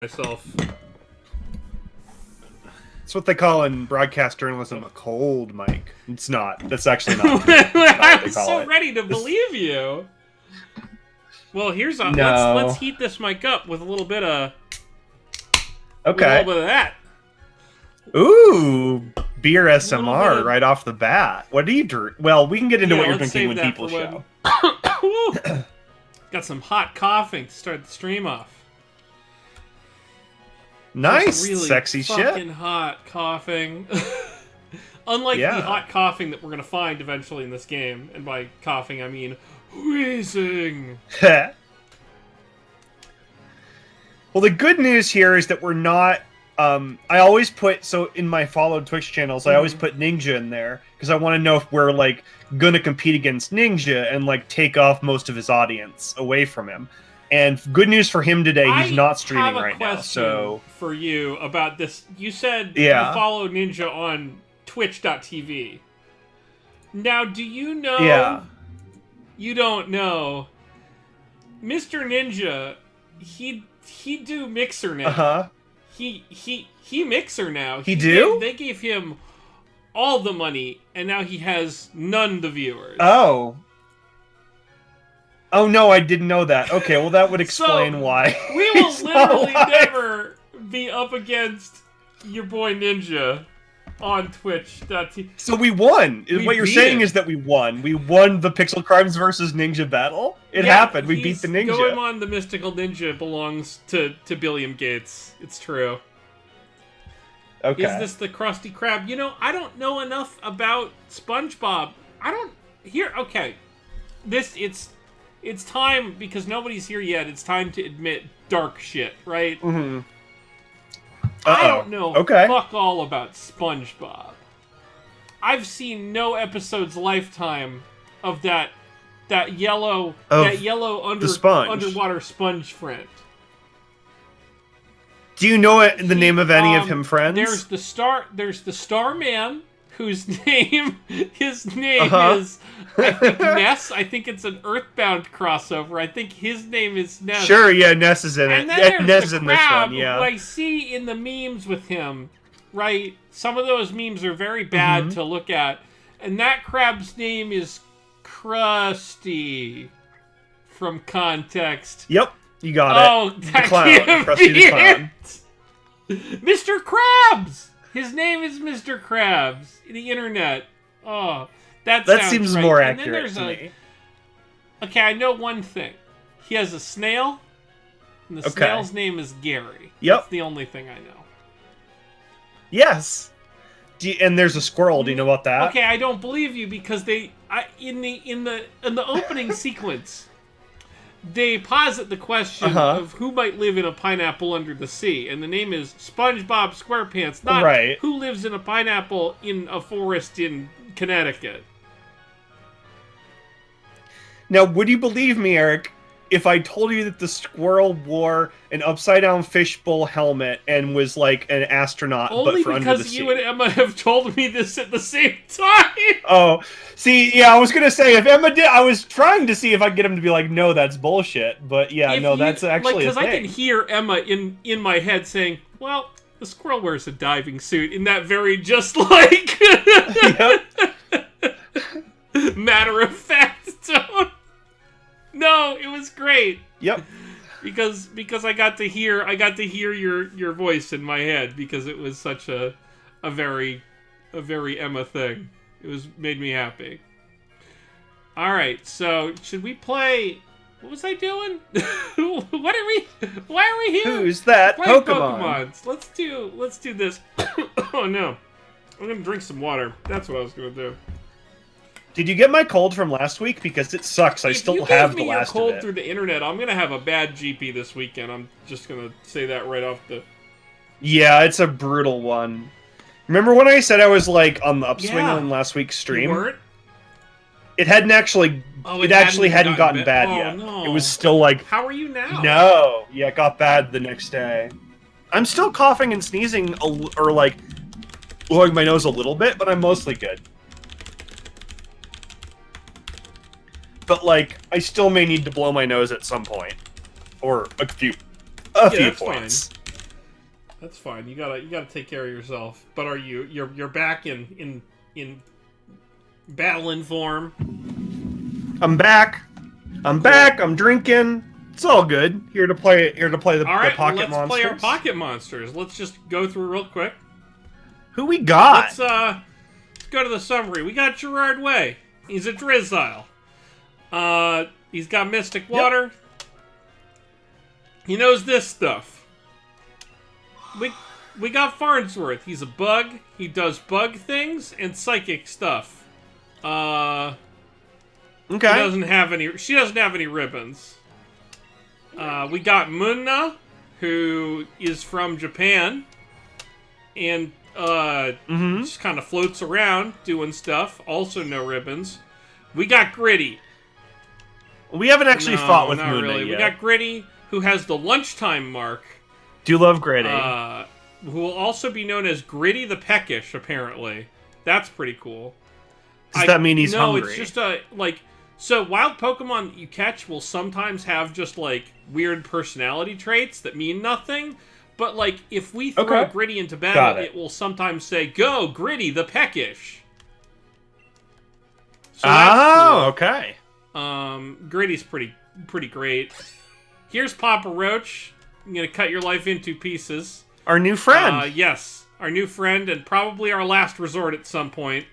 myself. It's what they call in broadcast journalism a cold mic. It's not. That's actually not. I was so ready to believe you. Well, here's a let's heat this mic up with a little bit of a little bit of that. Ooh, beer SMR right off the bat. What do you drink? Well, we can get into what you're drinking when people show. Got some hot coughing to start the stream off. Nice, really sexy shit. Fucking hot coughing. Unlike the hot coughing that we're gonna find eventually in this game, and by coughing I mean wheezing. Well, the good news here is that we're not. I always put in my followed Twitch channels. I always put Ninja in there because I want to know if we're like gonna compete against Ninja and like take off most of his audience away from him. And good news for him today, he's not streaming right now. So for you about this, you said you follow Ninja on Twitch.tv. Now, do you know? Yeah. You don't know. Mr. Ninja, he do Mixer now. He Mixer now. They gave him all the money, and now he has none the viewers. Oh no, I didn't know that. Okay, well that would explain why. We will literally never be up against your boy Ninja on Twitch.tv. So we won. What you're saying is that we won. We won the Pixel Crimes versus Ninja battle. It happened. We beat the Ninja. Going on the mystical Ninja belongs to Billiam Gates. It's true. Okay. Is this the Krusty Krab? You know, I don't know enough about SpongeBob. Okay. It's time, because nobody's here yet, it's time to admit dark shit, right? Mm-hmm. I don't know fuck all about SpongeBob. I've seen no episode's lifetime of that yellow underwater sponge friend. Do you know the name of any of him friends? There's the Starman, whose name is I think Ness. I think it's an Earthbound crossover. I think his name is Ness. Sure, yeah, Ness is in it. And then Ness is in this one, yeah. Who I see in the memes with him, right? Some of those memes are very bad to look at. And that crab's name is Krusty. From context. Yep, you got it. Oh, that the clown. Can't Krusty be the Clown. Mr. Krabs! His name is Mr. Krabs. The internet. Oh, that seems right. more and accurate then to me. Okay, I know one thing. He has a snail, and the snail's name is Gary. Yep. That's the only thing I know. Yes. And there's a squirrel. Do you know about that? Okay, I don't believe you because in the opening sequence, they posit the question of who might live in a pineapple under the sea, and the name is SpongeBob SquarePants, not who lives in a pineapple in a forest in Connecticut. Now, would you believe me, Eric, if I told you that the squirrel wore an upside-down fishbowl helmet and was like an astronaut, but for under the sea? Only because you and Emma have told me this at the same time! Oh, see, yeah, I was gonna say, if Emma did, I was trying to see if I could get him to be like, no, that's bullshit, but yeah, that's actually a thing. Because I can hear Emma in my head saying, well, the squirrel wears a diving suit, in that very just like... matter-of-fact tone. No, it was great. Yep. Because I got to hear your voice in my head because it was such a very Emma thing. It made me happy. All right, so should we play? What was I doing? Why are we here? Who's that? Pokemons. Let's do this. Oh no, I'm gonna drink some water. That's what I was gonna do. Did you get my cold from last week? Because it sucks. I still have the last of it. If you gave me your cold through the internet, I'm gonna have a bad GP this weekend. I'm just gonna say that right off the... Yeah, it's a brutal one. Remember when I said I was like on the upswing on last week's stream? You weren't? It hadn't actually... it actually hadn't gotten bad yet. No. It was still like... How are you now? No. Yeah, it got bad the next day. I'm still coughing and sneezing, or like blowing my nose a little bit, but I'm mostly good. But, like, I still may need to blow my nose at some point. Or a few points. Fine. That's fine. You gotta take care of yourself. But are you're back in battling form? I'm back. I'm back. I'm drinking. It's all good. Here to play the All right, the pocket let's monsters. play our pocket monsters. Let's just go through real quick. Who we got? Let's go to the summary. We got Gerard Way. He's a Drizzile. He's got Mystic Water. Yep. He knows this stuff. We got Farnsworth. He's a bug. He does bug things and psychic stuff. Okay. She doesn't have any ribbons. We got Munna, who is from Japan, and just kind of floats around doing stuff. Also, no ribbons. We got Gritty. We haven't actually fought with Munna really. yet. We got Gritty, who has the lunchtime mark. Do love Gritty. Who will also be known as Gritty the Peckish, apparently. That's pretty cool. Does that mean he's hungry? No, it's just so wild Pokemon that you catch will sometimes have just like weird personality traits that mean nothing. But like if we throw Gritty into battle, it will sometimes say, "Go, Gritty the Peckish." So that's cool. Okay. Gritty's pretty great. Here's Papa Roach. I'm gonna cut your life into pieces. Our new friend. Yes, our new friend, and probably our last resort at some point.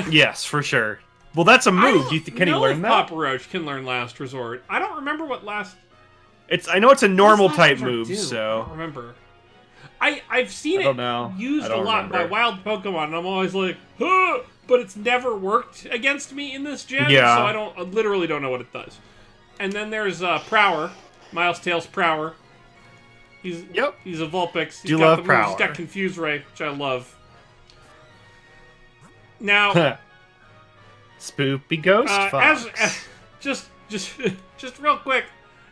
Yes, for sure. Well, that's a move. Can he learn that? Papa Roach can learn Last Resort. I don't remember what last. I know it's a normal type move, so. I don't remember. I've seen it used a lot by wild Pokemon, and I'm always like, huh! But it's never worked against me in this gen, so I literally don't know what it does. And then there's Prower, Miles Tails Prower. He's a Vulpix. He's got Prower. He's got Confuse Ray, which I love. Now, Spoopy Ghost Fox. Just real quick,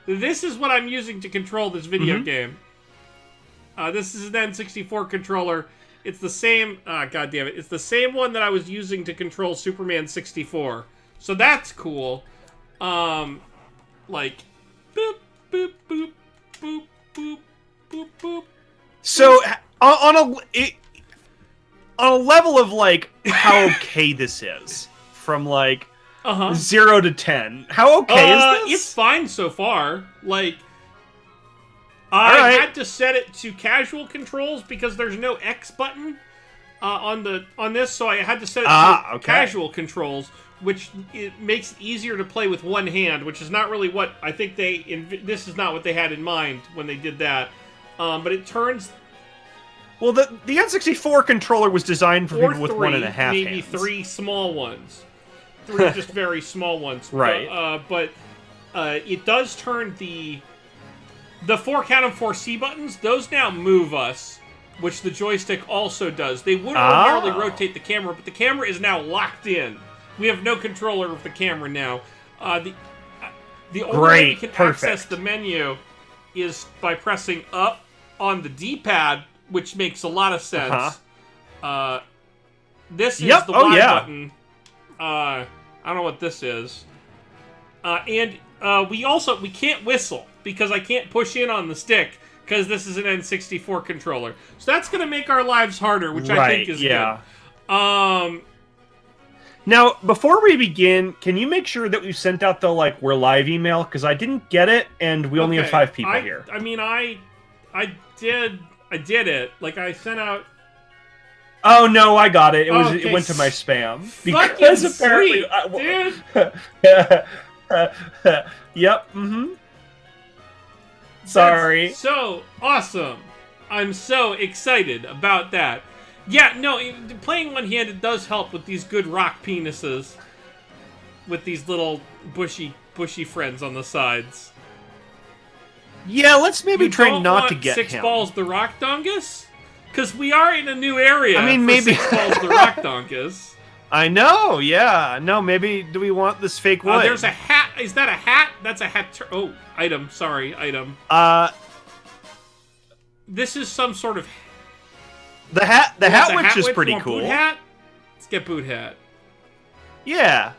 this is what I'm using to control this video game. This is an N64 controller. It's the same. God damn it! It's the same one that I was using to control Superman 64. So that's cool. Like, boop boop boop boop boop boop boop. So on a level of like how okay this is, from like 0 to 10, how okay is this? It's fine so far. Like, I had to set it to casual controls because there's no X button on this, so I had to set it to casual controls, which it makes it easier to play with one hand, which is not really what I think this is not what they had in mind when they did that. But it turns. Well, the N64 controller was designed for people with 1.5 maybe hands. 3 small ones. 3 just very small ones. Right. But it does turn the 4 count and 4 C buttons. Those now move us, which the joystick also does. They would ordinarily rotate the camera, but the camera is now locked in. We have no controller of the camera now. The only way we can access the menu is by pressing up on the D-pad, which makes a lot of sense. This is the Y button. I don't know what this is. And we can't whistle because I can't push in on the stick because this is an N64 controller. So that's going to make our lives harder, which I think is good. Now, before we begin, can you make sure that we've sent out the we're live email? Because I didn't get it, and we only have 5 people here. I mean, I did it. Like, I sent out. Oh no, I got it. It went to my spam because apparently, dude. Yep. Sorry. That's so awesome. I'm so excited about that. Yeah, no, playing one-handed does help with these good rock penises. With these little bushy friends on the sides. Yeah, let's maybe try not to get 6 Balls the Rock Dongus? Because we are in a new area. I mean, maybe 6 Balls the Rock Donkus. I know, yeah. No, maybe do we want this fake wood? There's a hat. Is that a hat? That's a hat. Item. Sorry, item. This is some sort of. The hat witch is pretty cool. Boot hat? Let's get boot hat. Yeah.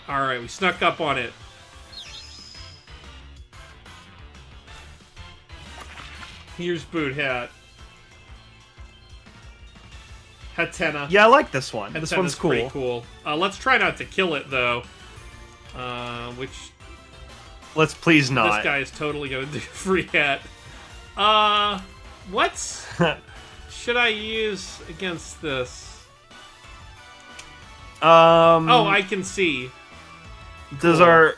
All right, we snuck up on it. Here's Boot Hat. Hatena. Yeah, I like this one. Hatena's This one's cool. pretty cool. Let's try not to kill it, though. Which... Let's please not. This guy is totally gonna do free hat. What should I use against this? Oh, I can see. Does our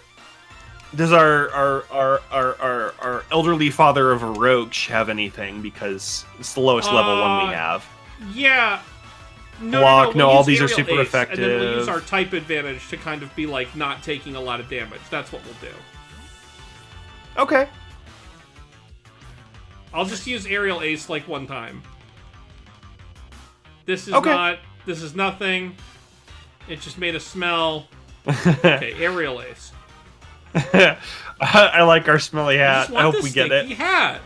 elderly father of a roach have anything? Because it's the lowest level one we have. Yeah. Block. We'll all use these are Aerial super Ace, effective. And then we'll use our type advantage to kind of be like not taking a lot of damage. That's what we'll do. Okay. I'll just use Aerial Ace like one time. This is This is nothing. It just made a smell. Okay, Aerial Ace. I like our smelly hat. I hope we get it. Hat.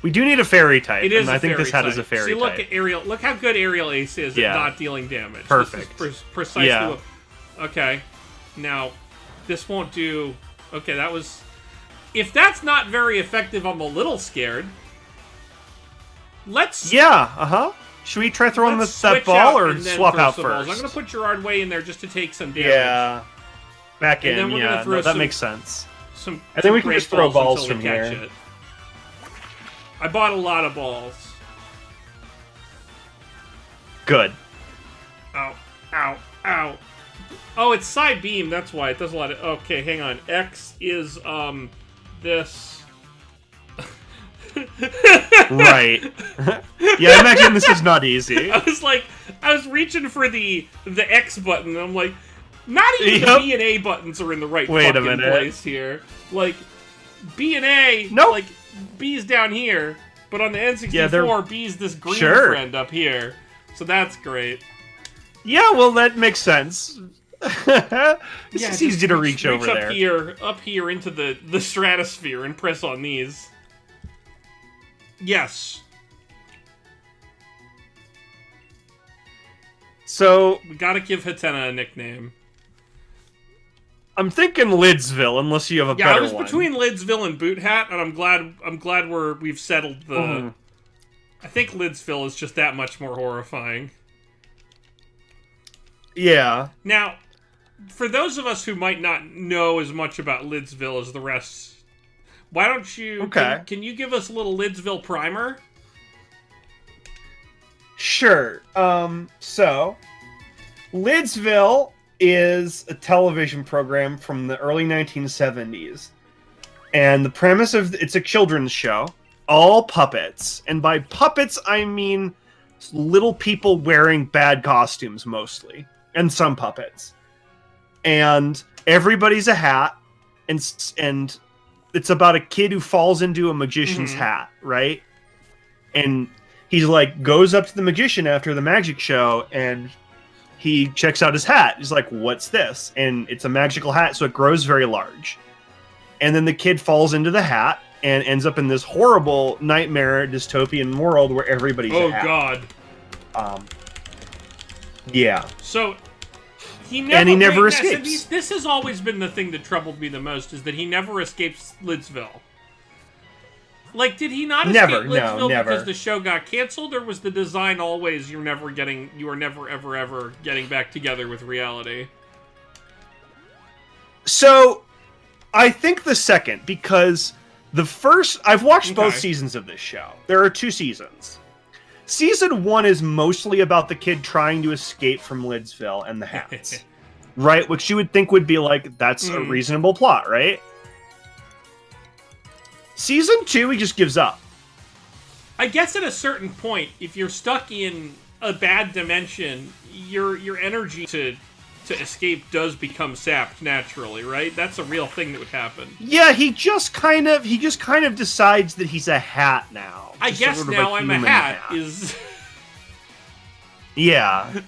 We do need a fairy type, It is and I think this hat is a fairy type. See, look type. at Aerial. Look how good Aerial Ace is at not dealing damage. Perfect. This is precisely what... Okay. Now, this won't do... Okay, that was... If that's not very effective, I'm a little scared. Let's... Yeah, Should we try throwing that ball or swap out first? I'm going to put Gerard Way in there just to take some damage. Yeah. Back in, then we're gonna throw that makes sense. And then we can just throw balls from here. It. I bought a lot of balls. Good. Ow, ow, ow. Oh, it's side beam, that's why. It does a lot of... Okay, hang on. X is, this... Right. Yeah, imagine this is not easy. I was reaching for the X button, and I'm like, not even the B and A buttons are in the right fucking place here. Like, B and A, like, B's down here, but on the N64, B's this green friend up here. So that's great. Yeah, well, that makes sense. It's easy to reach over there. Up here into the stratosphere and press on these. Yes. So we gotta give Hatena a nickname. I'm thinking Lidsville, unless you have a better one. Yeah, I was between Lidsville and Boot Hat, and I'm glad we've settled the. I think Lidsville is just that much more horrifying. Yeah. Now, for those of us who might not know as much about Lidsville as the rest, why don't you... Okay. Can you give us a little Lidsville primer? Sure. So, Lidsville is a television program from the early 1970s. And the premise of... It's a children's show. All puppets. And by puppets, I mean little people wearing bad costumes, mostly. And some puppets. And everybody's a hat. And it's about a kid who falls into a magician's hat, right? And he's like, goes up to the magician after the magic show, and he checks out his hat. He's like, what's this? And it's a magical hat, so it grows very large. And then the kid falls into the hat and ends up in this horrible nightmare dystopian world where everybody's a hat. Oh, God. Yeah. So... He never escapes. This has always been the thing that troubled me the most, is that he never escapes Lidsville. Like, did he not escape Lidsville because the show got canceled, or was the design always you are never ever getting back together with reality? So, I think the second, because the first... I've watched both seasons of this show. There are 2 seasons. Season 1 is mostly about the kid trying to escape from Lidsville and the hats. Right? Which you would think would be like, that's a reasonable plot, right? Season 2, he just gives up. I guess at a certain point, if you're stuck in a bad dimension, your energy to escape does become sapped naturally, right? That's a real thing that would happen. Yeah, he just kind of decides that he's a hat now. I guess now I'm a hat is... Yeah.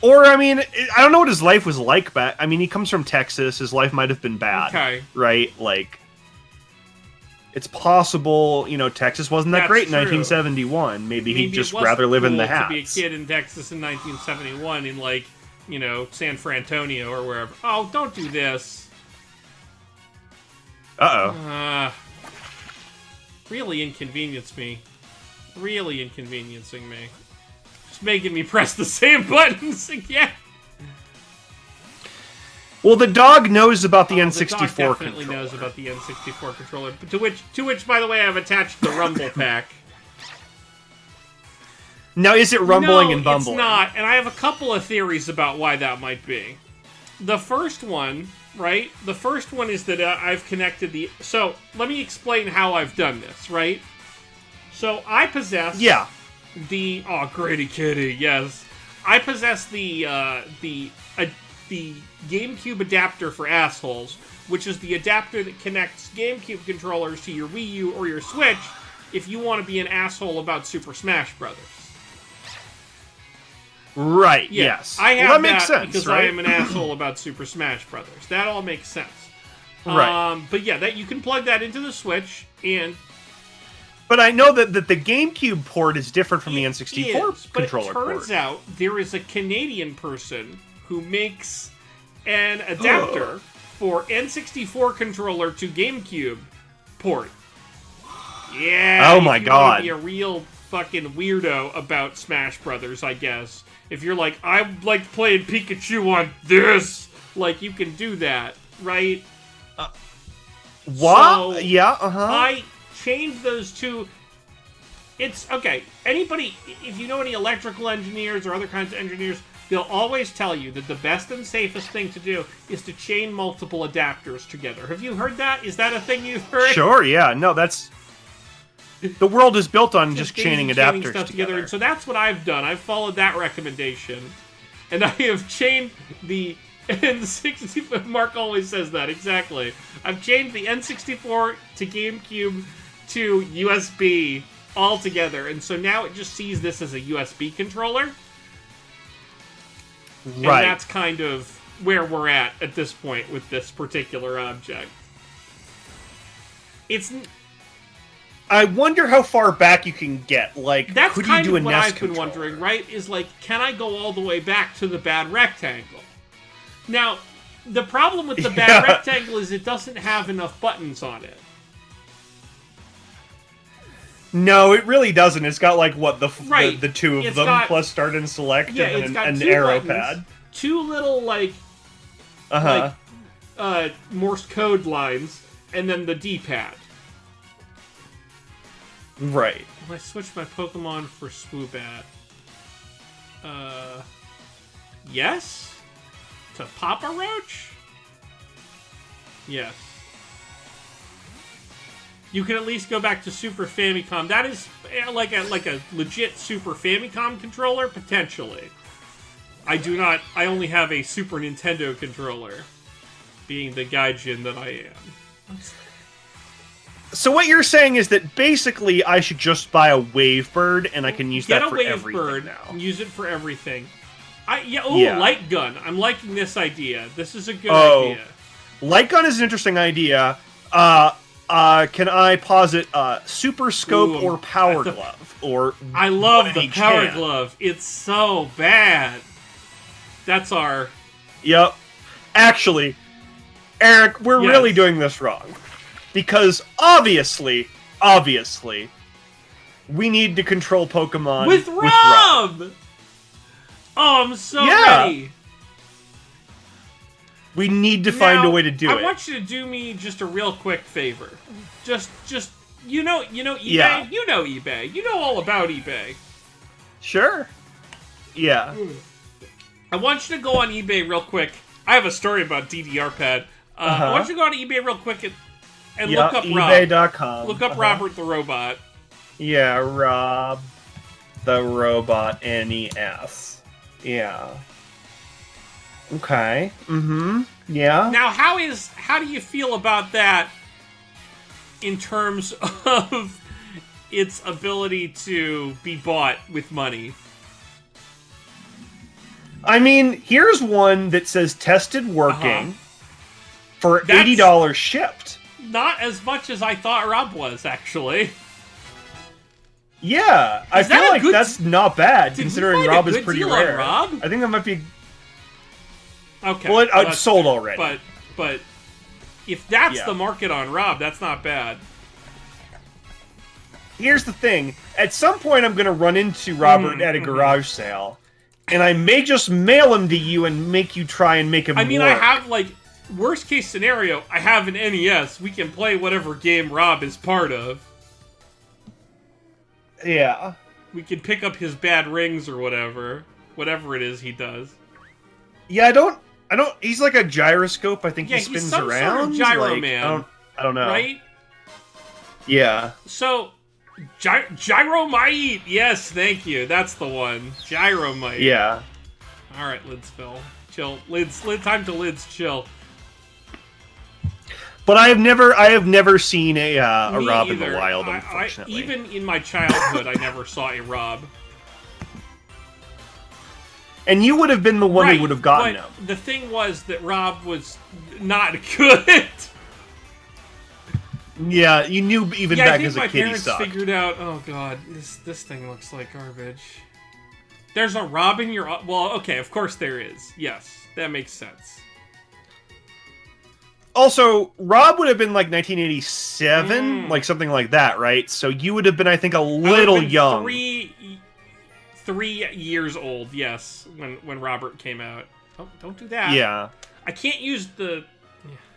Or, I mean, I don't know what his life was like back... I mean, he comes from Texas. His life might have been bad. Okay. Right? Like, it's possible, Texas wasn't that great in 1971. Maybe he'd just rather live in the hats. To be a kid in Texas in 1971 in, like, San Francisco or wherever. Oh, don't do this. Uh-oh. Really inconvenience me. Really inconveniencing me. Just making me press the same buttons again. Well, the dog knows about the N64 the dog definitely controller. knows about the N64 controller. To which, by the way, I've attached the Rumble pack. Now, is it rumbling and No, bumbling? it's not, and I have a couple of theories about why that might be. The first one, right? The first one is that I've connected the... So, let me explain how I've done this, right? So, I possess... Yeah. The... Oh, Grady Kitty, yes. I possess the GameCube adapter for assholes, which is the adapter that connects GameCube controllers to your Wii U or your Switch if you want to be an asshole about Super Smash Brothers. Right, Yeah, yes. I have that makes sense, because right? I am an asshole about Super Smash Brothers. That all makes sense. Right. But yeah, that you can plug that into the Switch, and... But I know that the GameCube port is different from the N64 is, but controller it turns port. out there is a Canadian person who makes an adapter for N64 controller to GameCube port. Yeah. Oh my if you want God. to be a real fucking weirdo about Smash Brothers, I guess. If you're like, I like playing Pikachu on this, like you can do that, right? What? So, yeah, uh-huh. I changed those two. It's okay. Anybody, if you know any electrical engineers or other kinds of engineers, they'll always tell you that the best and safest thing to do is to chain multiple adapters together. Have you heard that? Is that a thing you've heard? Sure, yeah. No, that's... The world is built on just chaining adapters stuff together. And so that's what I've done. I've followed that recommendation. And I have chained the N64... Mark always says that, exactly. I've chained the N64 to GameCube to USB all together. And so now it just sees this as a USB controller. Right. And that's kind of where we're at this point with this particular object. It's... I wonder how far back you can get. Like, That's could kind you do a of what NES I've been controller? wondering, right? Is like, can I go all the way back to the bad rectangle? Now, the problem with the bad Yeah. rectangle is it doesn't have enough buttons on it. No, it really doesn't. It's got like what the Right. the two of It's them got- plus start and select Yeah, and it's got an two arrow buttons, pad. two little like Morse code lines, and then the D-pad. Right. Will I switch my Pokemon for Swoobat? Yes? To Papa Roach? Yes. You can at least go back to Super Famicom. That is like a legit Super Famicom controller, potentially. I only have a Super Nintendo controller, being the gaijin that I am. So what you're saying is that basically I should just buy a Wavebird and I can use Get that a for everything Wavebird now. and use it for everything. Yeah. Light gun. I'm liking this idea. This is a good Oh. idea. Light gun is an interesting idea. Can I posit Super Scope Ooh, or Power Glove? Or I one love in the each Power hand? Glove. It's so bad. That's our... Yep. Actually, Eric, we're Yes. really doing this wrong. Because obviously, we need to control Pokemon With Rob! Oh, I'm so Yeah. ready. We need to find Now, a way to do I it. want you to do me just a real quick favor. Just you know eBay? Yeah. You know eBay. You know all about eBay. Sure. Yeah. I want you to go on eBay real quick. I have a story about DDR pad. I want you to go on eBay real quick and look up Rob. eBay.com. Look up Robert the Robot. Yeah, Rob the Robot NES. Yeah. Okay. Mm-hmm. Yeah. Now, how do you feel about that in terms of its ability to be bought with money? I mean, here's one that says tested working for That's- $80 shipped. Not as much as I thought Rob was, actually. Yeah, I Is that feel a like good- that's not bad Did we considering find a Rob is good pretty deal on rare. Rob? I think that might be. Okay. Well, it that's sold fair. already. But If that's the market on Rob, that's not bad. Here's the thing. At some point, I'm going to run into Robert at a garage sale, and I may just mail him to you and make you try and make him I mean, work. I have, like, worst case scenario, I have an NES. We can play whatever game Rob is part of. Yeah. We can pick up his bad rings or whatever. Whatever it is he does. Yeah, I don't... He's like a gyroscope. I think he spins he's some around. Sort of gyro like, man. I don't know. Right? Yeah. So... Gyromite! Yes, thank you. That's the one. Gyromite. Yeah. Alright, Lidsville. Chill. Time to Lids chill. But I have never seen a Rob in the either. wild, unfortunately. Even in my childhood, I never saw a Rob. And you would have been the one who would have gotten him. The thing was that Rob was not good. Yeah, you knew even back as a kid he my parents figured out, oh god, this thing looks like garbage. There's a Rob in your... Well, okay, of course there is. Yes, that makes sense. Also, Rob would have been like 1987, like something like that, right? So you would have been, I think, a little young. 3 years old, yes, when Robert came out. Oh, don't do that. Yeah. I can't use the...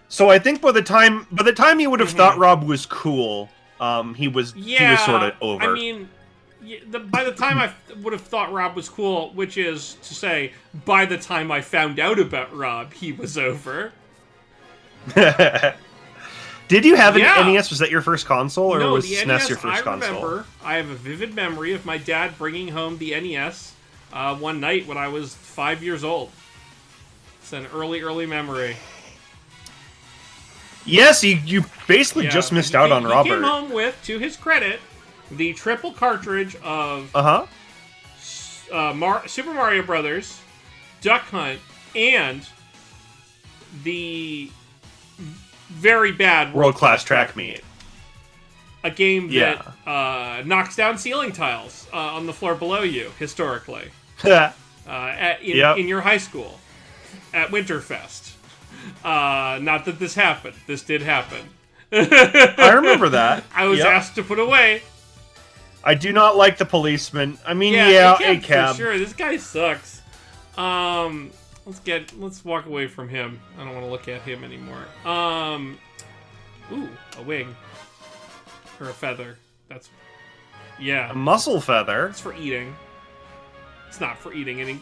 So I think by the time you would have thought Rob was cool, he was sort of over. I mean, by the time I would have thought Rob was cool, which is to say, by the time I found out about Rob, he was over. Did you have an NES? Was that your first console, or no, was the SNES NES, your first console? I have a vivid memory of my dad bringing home the NES one night when I was 5 years old. It's an early memory. Yes, you basically just missed out on Robert. He came home with, to his credit, the triple cartridge of Super Mario Brothers, Duck Hunt, and the very bad World-Class Track Meet. A game that knocks down ceiling tiles on the floor below you, historically. In your high school, at Winterfest. Not that this happened. This did happen. I remember that. I was asked to put away. I do not like the policeman. I mean, a cab. For sure, this guy sucks. Let's walk away from him. I don't want to look at him anymore. Ooh, a wing. Or a feather. That's... Yeah. A muscle feather? It's for eating. It's not for eating.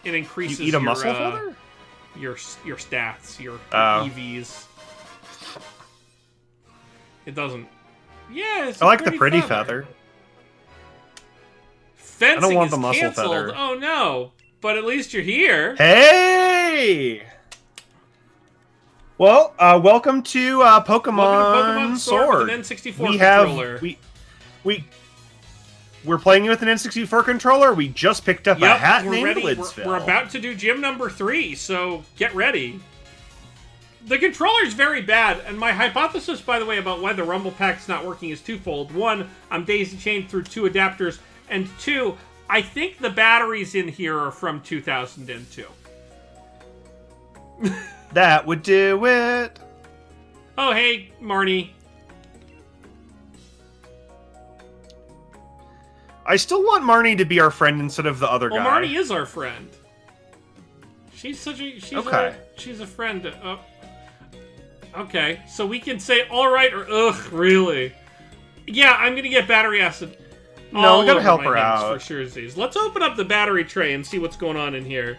It increases you eat a muscle feather? Your stats, your EVs. It doesn't... Yeah, it's I like the pretty feather. Fencing I don't want the muscle canceled. feather. Oh no. But at least you're here. Hey! Well, welcome to Pokemon Sword. With an N64 controller. We're playing with an N64 controller. We just picked up a hat named Lidsville. We're about to do gym number 3, so get ready. The controller's very bad, and my hypothesis, by the way, about why the Rumble Pack's not working is twofold. One, I'm daisy-chained through 2 adapters, and 2, I think the batteries in here are from 2002. That would do it. Oh, hey, Marnie. I still want Marnie to be our friend instead of the other guy. Well, Marnie is our friend. She's such a... She's a friend. Okay, so we can say alright or ugh, really. Yeah, I'm gonna get battery acid. No, we gotta help her out. For sure, let's open up the battery tray and see what's going on in here.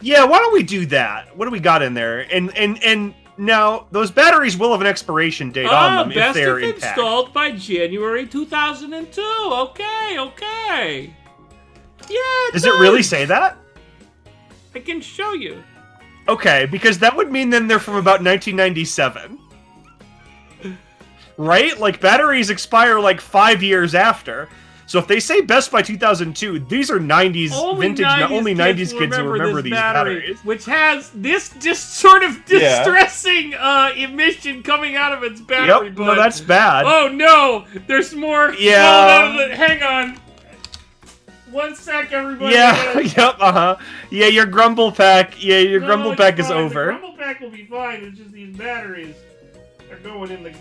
Yeah, why don't we do that? What do we got in there? And now, those batteries will have an expiration date on them if they're intact. Installed by January 2002. Okay. Yeah, Does it really say that? I can show you. Okay, because that would mean then they're from about 1997. Right? Like, batteries expire like 5 years after. So if they say best by 2002, these are 90s vintage, only 90s kids will remember these batteries. Which has this just sort of distressing emission coming out of its battery. Yep, no, that's bad. Oh no, there's more. Yeah. Hang on. 1 sec, everybody. Yeah, yep, Yeah, your grumble pack, grumble pack is over. The grumble pack will be fine. It's just these batteries are going in the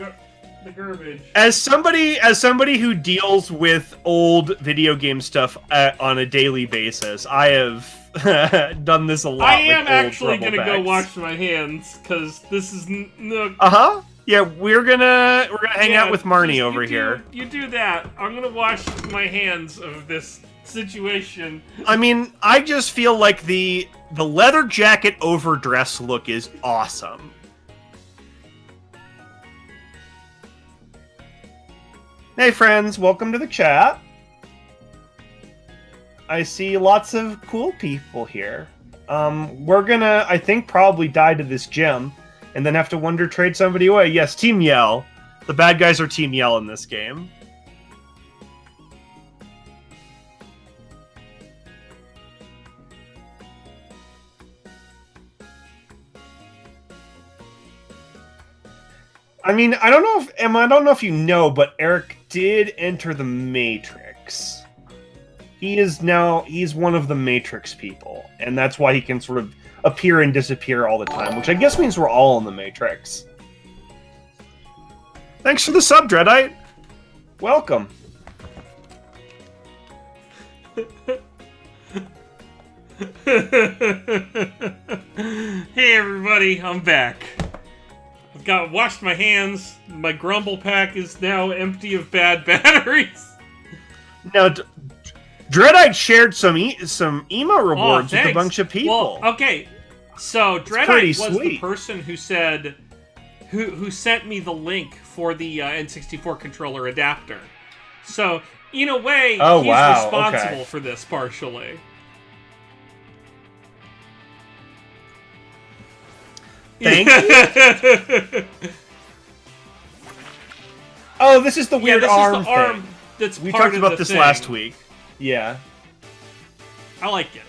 garbage. As somebody who deals with old video game stuff on a daily basis, I have done this a lot. I am actually gonna go wash my hands because this is Yeah, we're gonna hang out with Marnie over here. You do that. I'm gonna wash my hands of this situation. I mean, I just feel like the leather jacket overdress look is awesome. Hey friends, welcome to the chat. I see lots of cool people here. We're gonna, I think, probably die to this gem, and then have to trade somebody away. Yes, Team Yell. The bad guys are Team Yell in this game. I mean, I don't know if you know, but Eric did enter the Matrix. He's one of the Matrix people, and that's why he can sort of appear and disappear all the time, which I guess means we're all in the Matrix. Thanks for the sub, Dreadite. Welcome. Hey everybody, I'm back. I've washed my hands. My grumble pack is now empty of bad batteries. Now, Dreadite shared some emo rewards with a bunch of people. Well, okay, so Dreadite was the person who said, who sent me the link for the N64 controller adapter. So in a way, he's responsible for this partially. Thank you. Oh, this is the weird arm thing. We talked about this last week. Yeah. I like it.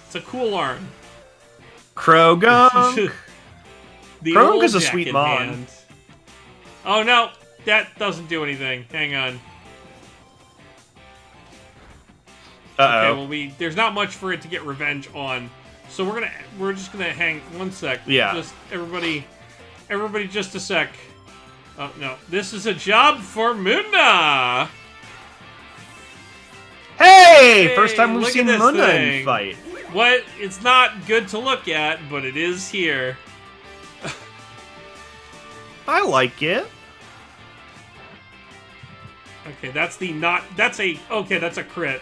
It's a cool arm. Krogunk. Krogunk is a sweet mod. Oh no, that doesn't do anything. Hang on. Uh-oh. Okay, well there's not much for it to get revenge on. So we're just gonna hang 1 sec. Yeah. Just everybody just a sec. Oh no. This is a job for Munna! Hey! First time we've seen Munna in fight. What? It's not good to look at, but it is here. I like it. Okay, that's a crit.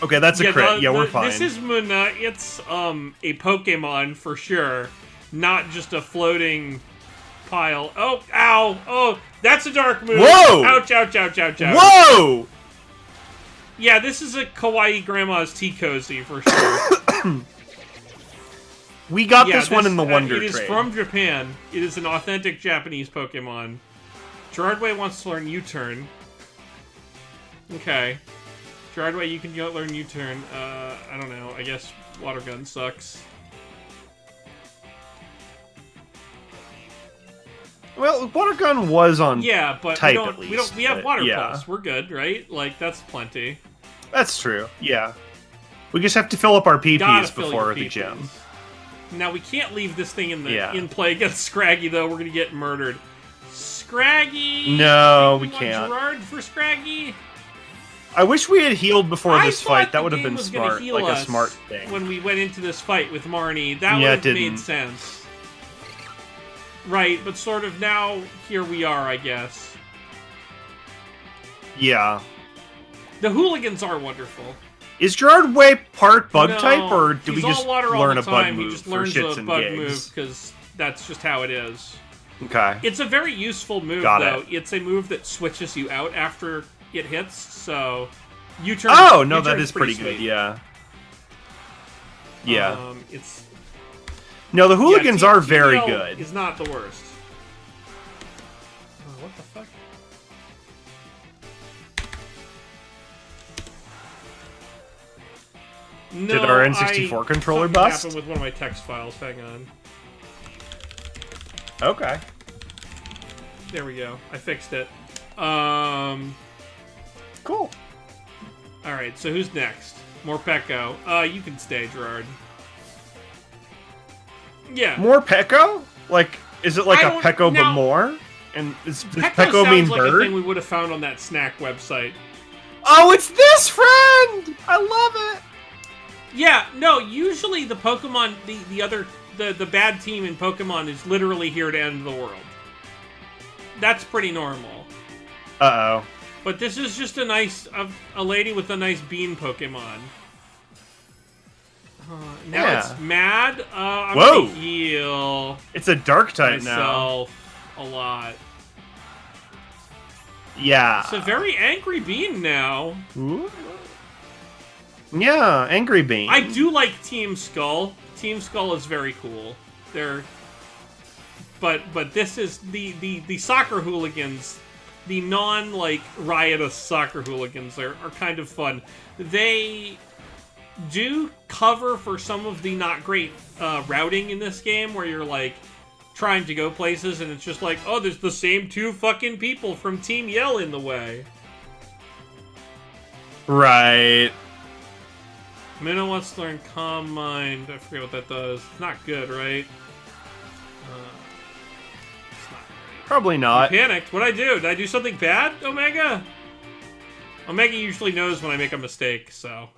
Okay, that's a crit. We're fine. This is Munna. It's a Pokemon for sure, not just a floating pile. Oh, ow! Oh, that's a dark move. Whoa! Ouch! Ouch! Ouch! Ouch! Ouch! Whoa! Yeah, this is a kawaii grandma's tea cozy for sure. We got this one in the Wonder Trade. It is Trade. from Japan. It is an authentic Japanese Pokemon. Gerardway wants to learn U-turn. Okay. Gerardway, you can learn U-turn. I don't know. I guess Water Gun sucks. Well, Water Gun was on but type we at least. We have Water Pulse. We're good, right? Like, that's plenty. That's true, yeah. We just have to fill up our PPs before the gym. Now, we can't leave this thing in play against Scraggy, though. We're gonna get murdered. Scraggy! No, we can't. Gerard for Scraggy? I wish we had healed before this fight. That would have been smart, like a smart thing. When we went into this fight with Marnie, that would have made sense. Right, but sort of now, here we are, I guess. Yeah. The hooligans are wonderful. Is Gerardway part bug type, or do we just learn a bug He move just for learns shits a and bug gigs? move, because that's just how it is. Okay. It's a very useful move, though. It's a move that switches you out after it hits, so... U-turn. Oh, no, that is pretty good, yeah. Yeah. It's... No, the hooligans are very good. Is not the worst. Oh, what the fuck? No, did our N64 controller bust? Happened with one of my text files. Hang on. Okay. There we go. I fixed it. Cool. Alright, so who's next? Morpeko. You can stay, Gerard. Yeah. Morpeko? Like, is it like a Peko but now- more? And does Peko Peko sounds mean like bird? a thing we would have found on that snack website. Oh, it's this friend! I love it! Yeah, no, usually the Pokemon, the bad team in Pokemon is literally here to end the world. That's pretty normal. Uh-oh. But this is just a lady with a nice bean Pokemon. Now it's mad. I'm Whoa! gonna heal It's a dark type myself a lot. Yeah. It's a very angry bean now. Ooh. Yeah, Angry Bean. I do like Team Skull. Team Skull is very cool. But this is the soccer hooligans, the non riotous soccer hooligans are kind of fun. They do cover for some of the not great routing in this game, where you're like trying to go places and it's just like, oh, there's the same two fucking people from Team Yell in the way. Right. Minnow wants to learn Calm Mind. I forget what that does. It's not good, right? It's not great. Probably not. I panicked. What'd I do? Did I do something bad, Omega? Omega usually knows when I make a mistake, so...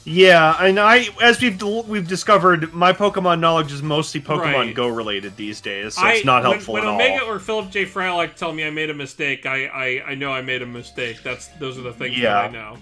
Yeah, and as we've discovered, my Pokemon knowledge is mostly Pokemon Go related these days, so it's not helpful when at all. Omega or Philip J. Frylock tell me I made a mistake, I know I made a mistake. Those are the things that I know.